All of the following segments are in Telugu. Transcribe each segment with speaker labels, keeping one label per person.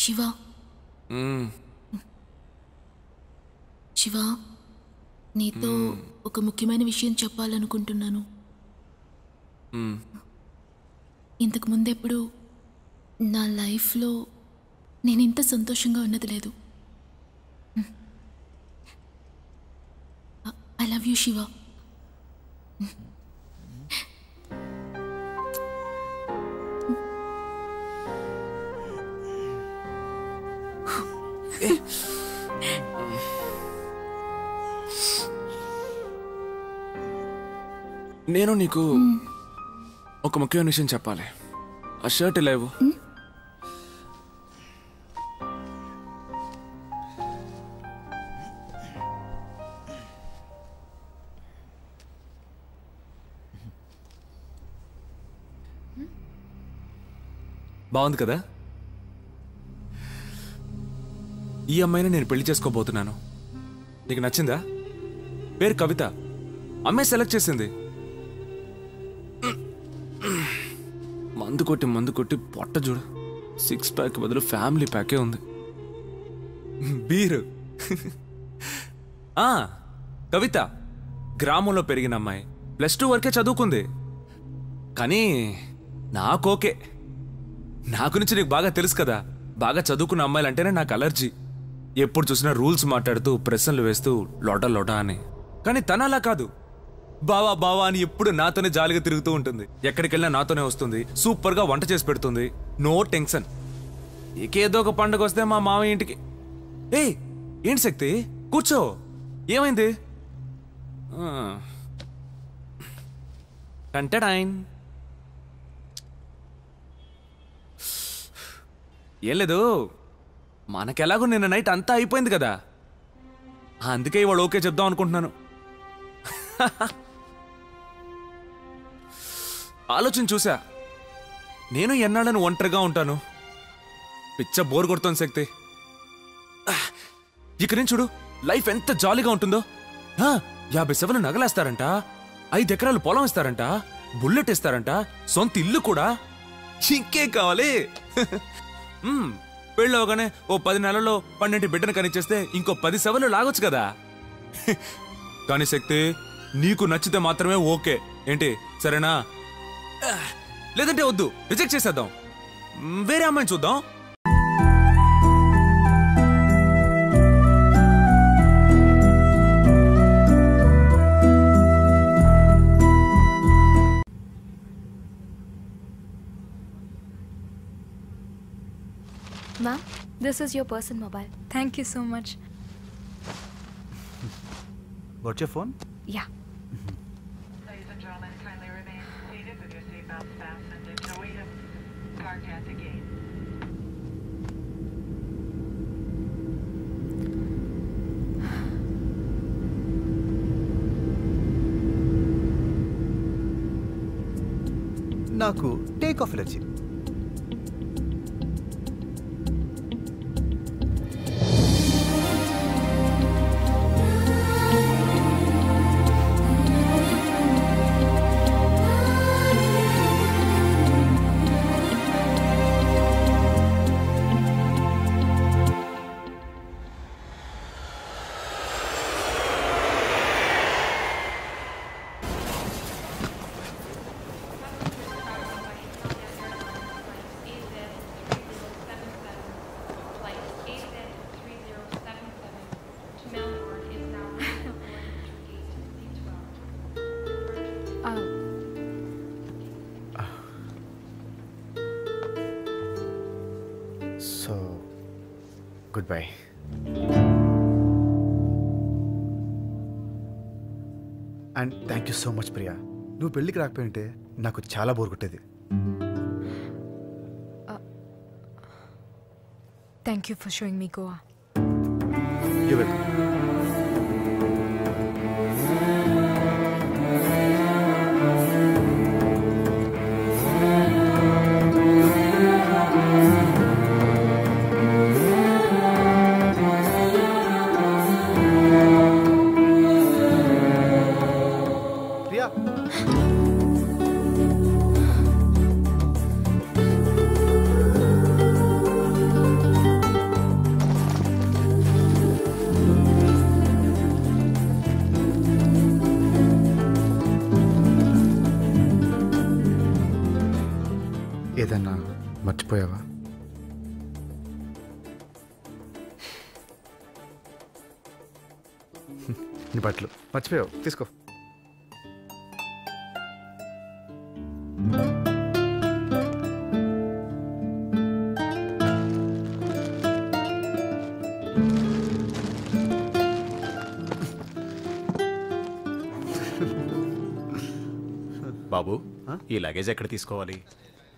Speaker 1: శివ శివ నీతో ఒక ముఖ్యమైన విషయం చెప్పాలనుకుంటున్నాను. ఇంతకు ముందెప్పుడు నా లైఫ్లో నేను ఇంత సంతోషంగా ఉన్నది లేదు. I love you Shiva.
Speaker 2: నేను నీకు ఒక ముఖ్యమైన విషయం చెప్పాలి. ఆ షర్ట్ లేవు. బాగుంది కదా? ఈ అమ్మాయిని నేను పెళ్లి చేసుకోబోతున్నాను. నీకు నచ్చిందా? పేరు కవిత. అమ్మాయి సెలెక్ట్ చేసింది. మందు కొట్టి పొట్ట చూడు. 6 ప్యాక్ బదులు ఫ్యామిలీ ప్యాకే ఉంది. బీరు. కవిత గ్రామంలో పెరిగిన అమ్మాయి. +2 వరకే చదువుకుంది. కానీ నాకోకే. నా గురించి నీకు బాగా తెలుసు కదా. బాగా చదువుకున్న అమ్మాయిలంటేనే నాకు అలర్జీ. ఎప్పుడు చూసినా రూల్స్ మాట్లాడుతూ ప్రశ్నలు వేస్తూ లోటా అని. కానీ తన అలా కాదు. బావా బావా అని ఎప్పుడు నాతోనే జాలిగా తిరుగుతూ ఉంటుంది. ఎక్కడికెళ్ళినా నాతోనే వస్తుంది. సూపర్గా వంట చేసి పెడుతుంది. No tension. ఏదో ఒక పండుగ వస్తే మా మామయ్య ఇంటికి. ఏంటి శక్తి, కూర్చో. ఏమైంది? కంటడాయిన్. ఏం లేదు, మనకెలాగో నిన్న నైట్ అంతా అయిపోయింది కదా. అందుకే ఇవాళ ఓకే చెప్దాం అనుకుంటున్నాను. ఆలోచన చూసా. నేను ఎన్నాళ్ళను ఒంటరిగా ఉంటాను. పిచ్చ బోర్ కొడుతోంది శక్తి. ఇక నుంచి చూడు లైఫ్ ఎంత జాలీగా ఉంటుందో. 50 సెవెన్లు నగలేస్తారంట, 5 ఎకరాలు పొలం ఇస్తారంట, బుల్లెట్ ఇస్తారంట, సొంత ఇల్లు కూడా. ఇంకే కావాలి? పెళ్ళవగానే ఓ 10 నెలల్లో 12 బిడ్డను కనిచేస్తే ఇంకో 10 సెవెన్లు లాగొచ్చు కదా. కానీ శక్తి, నీకు నచ్చితే మాత్రమే ఓకే. ఏంటి, సరేనా? లేదంటే వద్దు, రిజెక్ట్ చేసేద్దాం. వేరే అమ్మాయిని చూద్దాం.
Speaker 3: Ma'am, this is your person mobile. Thank you so much.
Speaker 4: What's your phone?
Speaker 3: Yeah.
Speaker 5: Ladies and gentlemen, kindly remain seated with your seatbelts fastened until we have parked at the gate.
Speaker 4: నాకు take off allergy. So, goodbye. And thank you so much, Priya. నువ్వు పెళ్ళికి రాకపోయింటే నాకు చాలా బోర్ కొట్టేది.
Speaker 3: Thank you for showing me Goa.
Speaker 4: You're welcome. ఏదన్నా మర్చిపోయావా? నీ బట్టలు మర్చిపోయావు, తీసుకో.
Speaker 6: బాబు, ఈ లగేజ్ ఎక్కడ తీసుకోవాలి?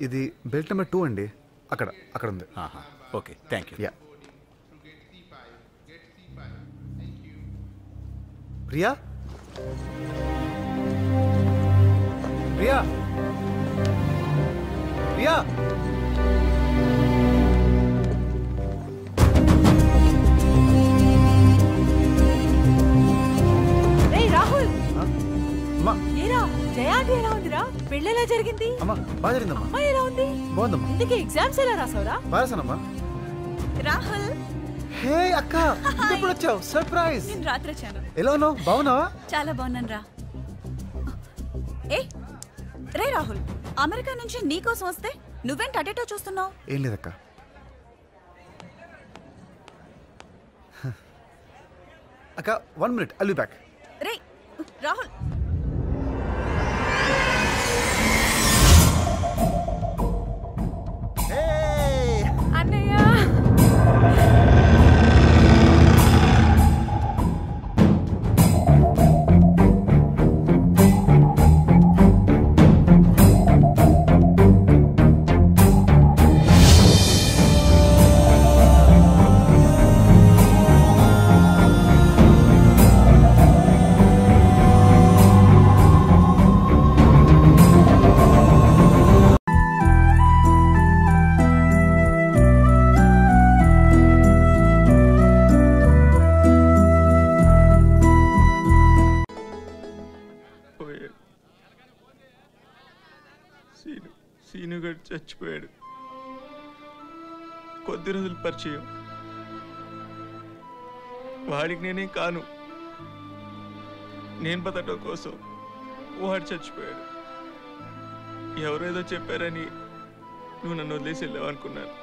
Speaker 4: ఇది బెల్ట్ నెంబర్ 2 అండి. అక్కడ ఉంది.
Speaker 6: Okay, thank you.
Speaker 4: Yeah. Priya, Priya, Priya.
Speaker 3: Rahul,
Speaker 4: అమ్మా,
Speaker 3: ఏరా జయాటి ఎలా ఉందిరా? పెళ్ళి ఎలా జరిగింది?
Speaker 4: అమ్మా బాగా జరిగిందమ్మా.
Speaker 3: అమ్మాయి ఎలా ఉంది?
Speaker 4: బాగుందమ్మా.
Speaker 3: ఇందుకే ఎగ్జామ్స్ ఎలా రాసావురా?
Speaker 4: బాగాసానమ్మా.
Speaker 3: రాహుల్,
Speaker 4: హే అక్క, ఎప్పుడు వచ్చావు? సర్ప్రైజ్.
Speaker 7: నేను రాత్రి వచ్చాను.
Speaker 4: ఎలా ఉన్నావు? బాగున్నావా?
Speaker 7: చాలా బాగున్నాను రా. ఏ రే రాహుల్, అమెరికా నుంచి నీకోసం వస్తే నువ్వేంటి అటేటో చూస్తున్నావు?
Speaker 4: ఏం లేదక్క. అక్క 1 minute, I'll be back.
Speaker 7: రే రాహుల్,
Speaker 3: అన్నయ్య.
Speaker 8: సీనుగాడు చచ్చిపోయాడు. కొద్ది రోజులు పరిచయం, వాడికి నేనేం కాను. నేను బతకడం కోసం వాడు చచ్చిపోయాడు. ఎవరేదో చెప్పారని నువ్వు నన్ను వదిలేసి వెళ్ళావు అనుకున్నాను,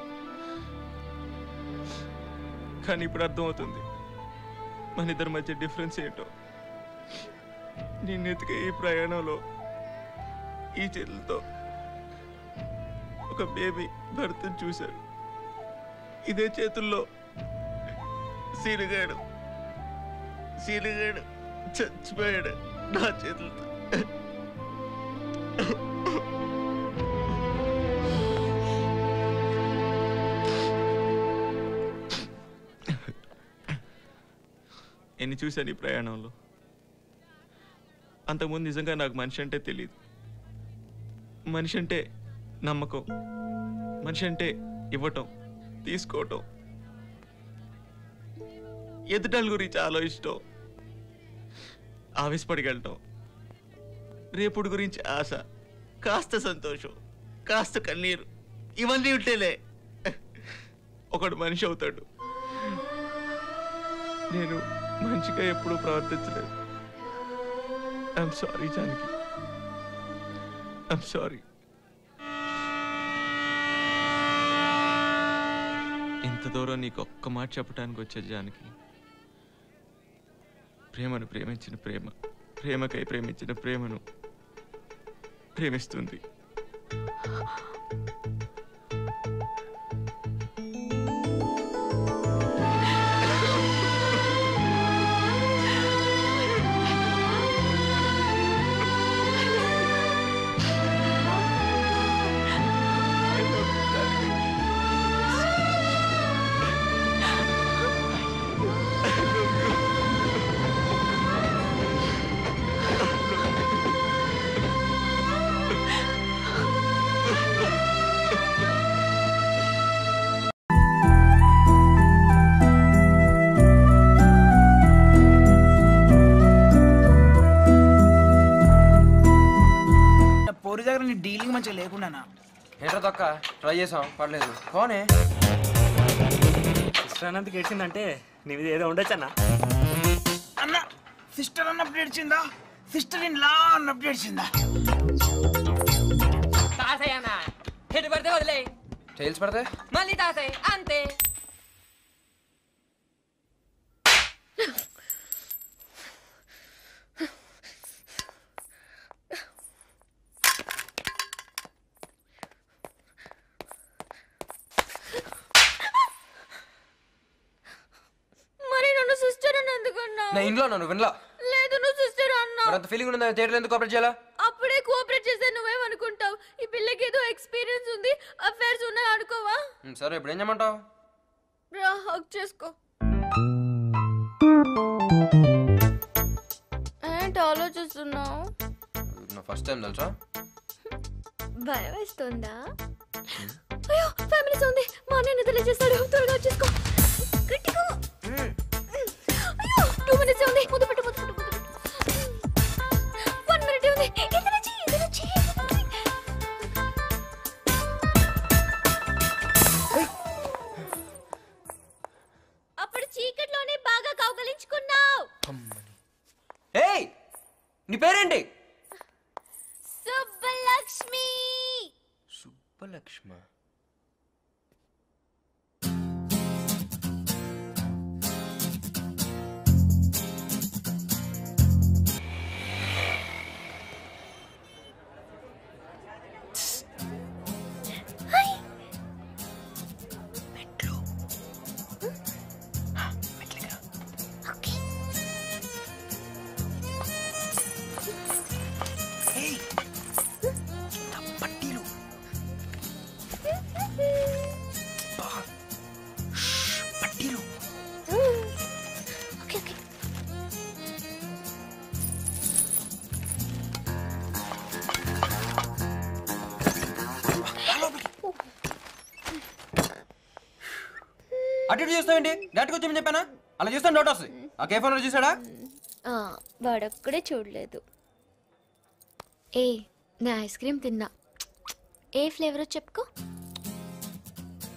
Speaker 8: కానీ ఇప్పుడు అర్థమవుతుంది మన ఇద్దరి మధ్య డిఫరెన్స్ ఏంటో. నేను ఎతికే ఈ ప్రయాణంలో ఈ చేతులతో ఒక బేబీ భర్తను చూశాడు. ఇదే చేతుల్లో సీనుగాడు చచ్చిపోయాడు నా చేతులతో. ఎన్ని చూశాను ఈ ప్రయాణంలో. అంతకుముందు నిజంగా నాకు మనిషి అంటే తెలియదు. మనిషి అంటే నమ్మకం, మనిషి అంటే ఇవ్వటం, తీసుకోవటం, ఎదుటాల గురించి ఆలోచించటం, ఆవేశపడిగలటం, రేపుడు గురించి ఆశ, కాస్త సంతోషం, కాస్త కన్నీరు, ఇవన్నీ ఉంటేలే ఒకడు మనిషి అవుతాడు. నేను మంచిగా ఎప్పుడూ ప్రవర్తించలేదు. I'm sorry Janaki, I'm sorry. ఇంత దూరం నీకు ఒక్క మాట చెప్పడానికి వచ్చే జానకి, ప్రేమను ప్రేమించిన ప్రేమ, ప్రేమకై ప్రేమించిన ప్రేమను ప్రేమిస్తుంది.
Speaker 9: పోరి దగ్గర నీ డీలింగ్ మంచిగా లేకుండానా?
Speaker 10: ఏంటో తొక్క ట్రై చేసాం, పర్లేదు. పోనే
Speaker 11: సిస్టర్ అన్నందుకు ఏడ్చిందంటే నీ మీద ఏదో ఉండొచ్చు అన్న.
Speaker 9: అన్న సిస్టర్ అన్నప్పుడు ఏడ్చిందా? సిస్టర్ ఇన్ లా అన్నప్పుడు ఏడ్చిందా?
Speaker 10: ఎటు పడితే వదిలే టైల్స్ పడితే మళ్ళీ తాసాయి అంతే.
Speaker 3: మరి నన్ను సిస్టర్ అని ఎందుకన్నా?
Speaker 10: నా ఇంట్లో నన్ను వినలా.
Speaker 3: లేదు నువ్వు సిస్టర్ అన్నా.
Speaker 10: మరి అంత ఫీలింగ్ ఉందా థియేటర్లో ఎందుకు కోఆపరేట్ చేయాలా?
Speaker 3: అప్పుడే కోఆపరేట్ చేస్తే నువ్వేమనుకుంటావు? ఈ పిల్లకి ఏదో ఎక్స్పీరియన్స్ ఉంది, అఫైర్స్ ఉన్నాయి అనుకోవా?
Speaker 10: సరే ఇప్పుడు ఏం చేయమంటావు?
Speaker 3: రా హక్ చేసుకో. ఏంటి ఆలోచిస్తున్నావు?
Speaker 10: నా ఫస్ట్ టైం తెలుసా?
Speaker 3: భయం వేస్తుందా? అయ్యో ఫ్యామిలీస్ ఉంది, మా అన్నయ్య నిద్ర చేస్తాడు, త్వరగా వచ్చేసుకో. గట్టిగా. అయ్యో 2 minutes ఉంది, ముద్దు పెట్టు. 1 minute ఉంది. ఇదిలా చెయ్యి. అప్పుడు చీకట్లోనే బాగా కౌగలించుకున్నావు.
Speaker 10: ఏయ్ నీ పేరేంటి?
Speaker 3: సుబ్బలక్ష్మి.
Speaker 10: సుబ్బలక్ష్మ. అటు ఇటు చూస్తావేంటి? డైరెక్ట్గా వచ్చి చెప్పానా? అలా చూస్తాను డౌట్ వస్తుంది. ఆ కేఫ్ ఓనర్ చూసాడా?
Speaker 3: వాడొక్కడే చూడలేదు. ఏ నా ఐస్ క్రీమ్ తిన్నా. ఏ ఫ్లేవరో చెప్పుకో.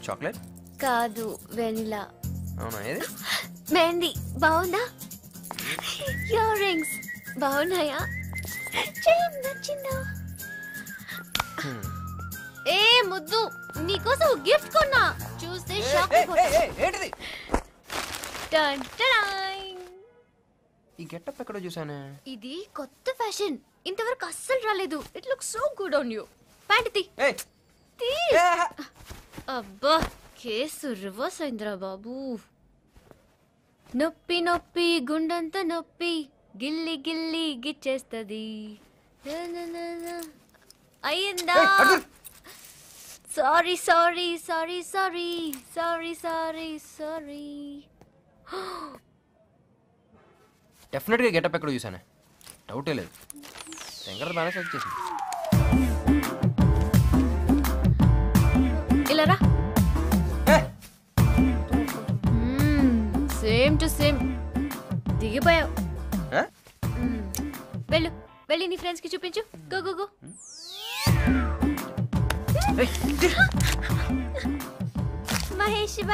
Speaker 10: చాక్లెట్
Speaker 3: కాదు, వెనిలా.
Speaker 10: అవునా? ఏది?
Speaker 3: మెహందీ బాగుందా? ఇయర్ రింగ్స్ బాగున్నాయా? చైన్ నచ్చిందా? ఏ ముద్దు, నీకోసం గిఫ్ట్ కొన్నా, చూస్తే షాక్
Speaker 10: ఏంటిది? ఈ గెటప్ ఎక్కడో చూసానే.
Speaker 3: ఇది కొత్త ఫ్యాషన్, ఇంతవరకు అస్సలు రాలేదు. It looks so good on you. Pant తీ. అబ్బా కేసు రివర్స్ అయిందిరా బాబు. నొప్పి నొప్పి గుండంత నొప్పి, గిల్లి గిల్లి గిచ్చేస్తది. అయ్యిందా? Sorry sorry sorry sorry sorry sorry sorry.
Speaker 10: డెఫినెట్గా గెటప్ ఎక్కడో చూసానే, డౌటే లేదు. శంకర్ బాగా సెలెక్ట్ చేసింది.
Speaker 3: ఇలా రా. సేమ్ టు సేమ్ దిగిపోయావు. వెళ్ళు, వెళ్ళి నీ ఫ్రెండ్స్ కి చూపించు. Go go go. Mahesh Shiva